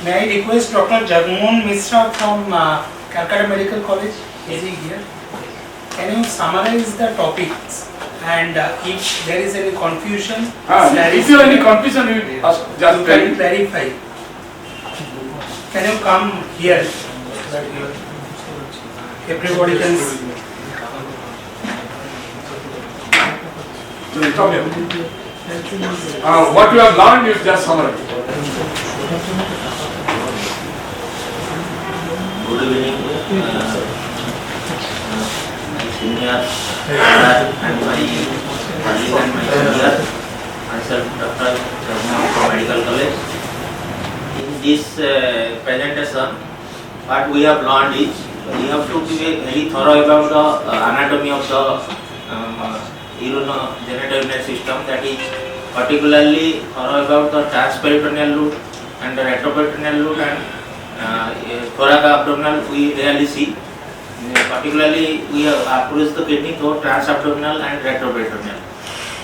May I request Dr. Jagmohan Mishra from Calcutta Medical College? Is he here? Can you summarize the topics and if there is any confusion, if you have any confusion, you just tell me. Clarify. Can you come here so that everybody can see? What you have learned, you just summarize. Good evening, senior and my colleague and my senior, myself Dr. Jagmohan from Medical College. In this presentation, what we have learned is we have to be very thorough about the anatomy of the urinary system, that is particularly thorough about the transperitoneal route and the retroperitoneal route and thoraco-abdominal we rarely see. Particularly we have approached the kidney through transabdominal and retroperitoneal.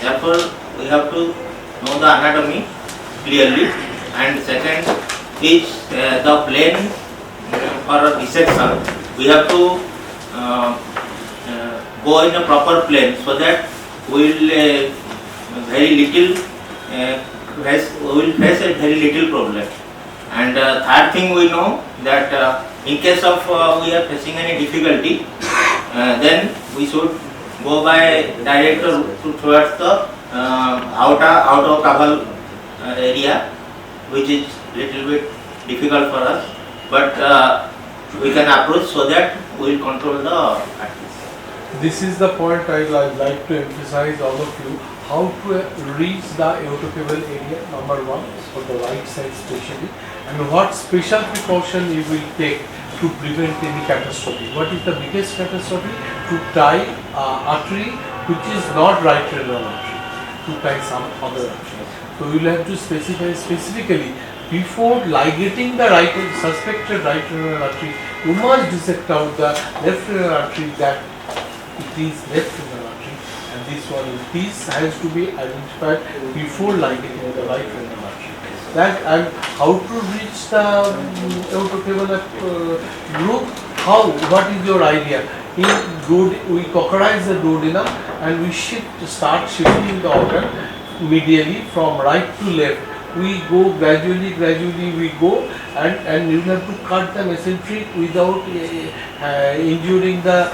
Therefore, we have to know the anatomy clearly, and second is the plane for dissection. We have to go in a proper plane so that we will very little face a very little problem. And third thing, we know that in case of we are facing any difficulty, then we should go by direct towards the outer caval area, which is little bit difficult for us, but we can approach so that we will control the arteries. This is the point I would like to emphasize all of you, how to reach the aortocaval area, number one, for the right side especially, and what special precaution you will take to prevent any catastrophe. What is the biggest catastrophe? To tie artery which is not right renal artery, to tie some other artery. So you will have to specify specifically, before ligating the suspected right renal artery, you must dissect out the left renal artery, that it is left renal artery, and this has to be identified before ligating the right renal artery. That and how to reach the aortocaval group, what is your idea? We cauterize the duodenum and we start shifting the organ medially from right to left. We go gradually we go, and you have to cut the mesenteric without injuring the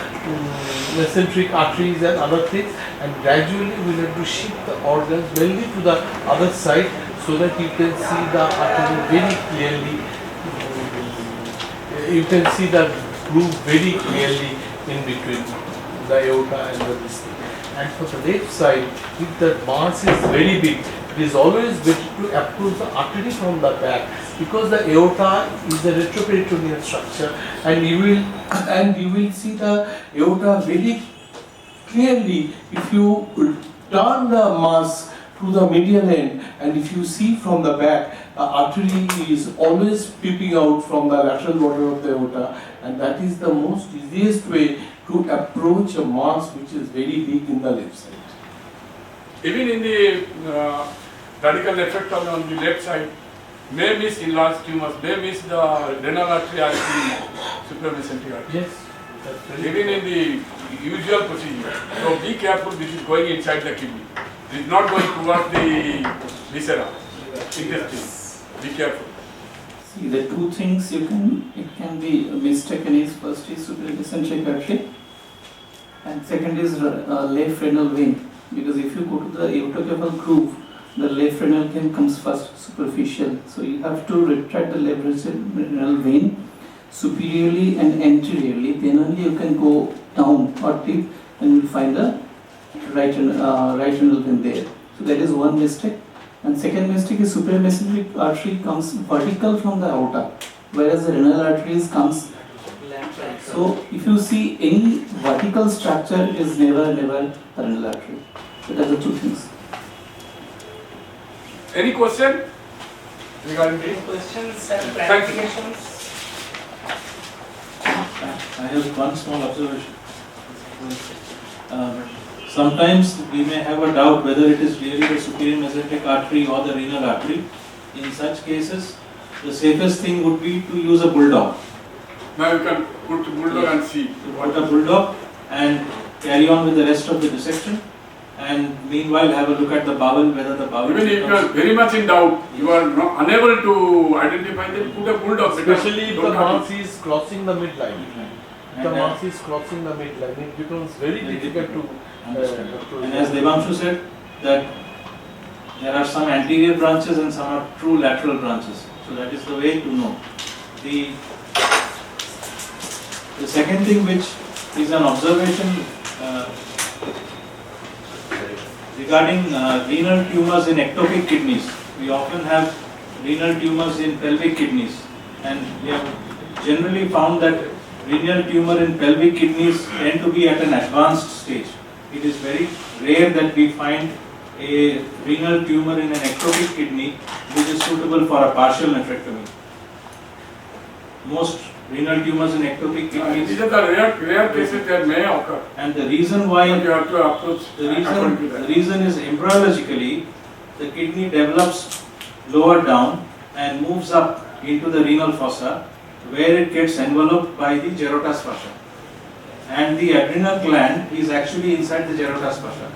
mesenteric arteries and other things, and gradually we have to shift the organs mainly to the other side so that you can see the artery very clearly. You can see the groove very clearly in between the aorta and the disc. And for the left side, if the mass is very big, it is always better to approach the artery from the back, because the aorta is a retroperitoneal structure, and you will see the aorta very clearly if you turn the mass to the medial end, and if you see from the back, the artery is always peeping out from the lateral border of the aorta, and that is the most easiest way to approach a mass which is very big in the left side. Even in the radical nephrectomy on the left side, may miss enlarged tumors, may miss the renal artery as the supramesenteric artery. Yes. Even in the usual procedure. So be careful, this is going inside the kidney. It is not going towards the viscera, intestine. Be careful. See, the two things it can be mistaken is, first is supramesenteric artery and second is left renal vein. Because if you go to the aortocaval groove, the left renal vein comes first, superficial. So you have to retract the left renal vein superiorly and anteriorly, then only you can go down or deep and you will find the right renal vein there. So that is one mistake. And second mistake is supramesenteric artery comes vertical from the aorta, whereas the renal arteries comes lateral. So if you see any vertical structure, it is never the renal artery. So that's the two things. Any question regarding this? Questions and clarifications? I have one small observation. Sometimes we may have a doubt whether it is really the superior mesenteric artery or the renal artery. In such cases, the safest thing would be to use a bulldog. Now you can put bulldog and see. Put a bulldog and carry on with the rest of the dissection, and meanwhile have a look at the bowel, whether the bowel Even if you are very much in doubt, you are not, unable to identify them, put a bulldog. Especially if the Don't cut mass is crossing the midline. If the mass is crossing the midline, it becomes very difficult to understand. And as Devanshu said, that there are some anterior branches and some are true lateral branches. So that is the way to know. The second thing, which is an observation regarding renal tumors in ectopic kidneys. We often have renal tumors in pelvic kidneys, and we have generally found that renal tumor in pelvic kidneys tend to be at an advanced stage. It is very rare that we find a renal tumor in an ectopic kidney which is suitable for a partial nephrectomy. Most renal tumors in ectopic kidneys, these are the rare cases that may occur. and the reason why But you have to approach according to the that. reason is embryologically the kidney develops lower down and moves up into the renal fossa, where it gets enveloped by the Gerota's fascia, and the adrenal gland is actually inside the Gerota's fascia.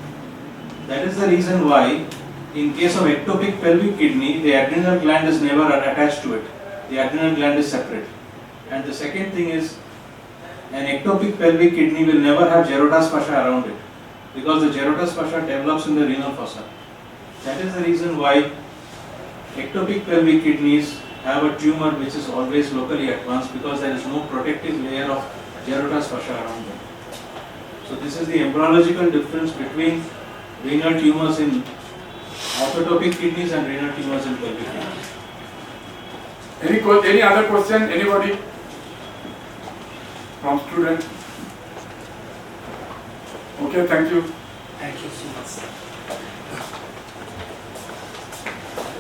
That is the reason why in case of ectopic pelvic kidney, the adrenal gland is never attached to it. The adrenal gland is separate. And the second thing is, an ectopic pelvic kidney will never have Gerota's fascia around it, because the Gerota's fascia develops in the renal fossa. That is the reason why ectopic pelvic kidneys have a tumor which is always locally advanced, because there is no protective layer of Gerota's fascia around them. So this is the embryological difference between renal tumors in orthotopic kidneys and renal tumors in pelvic kidneys. Any other question? Anybody? From student? Okay, thank you. Thank you so much, sir.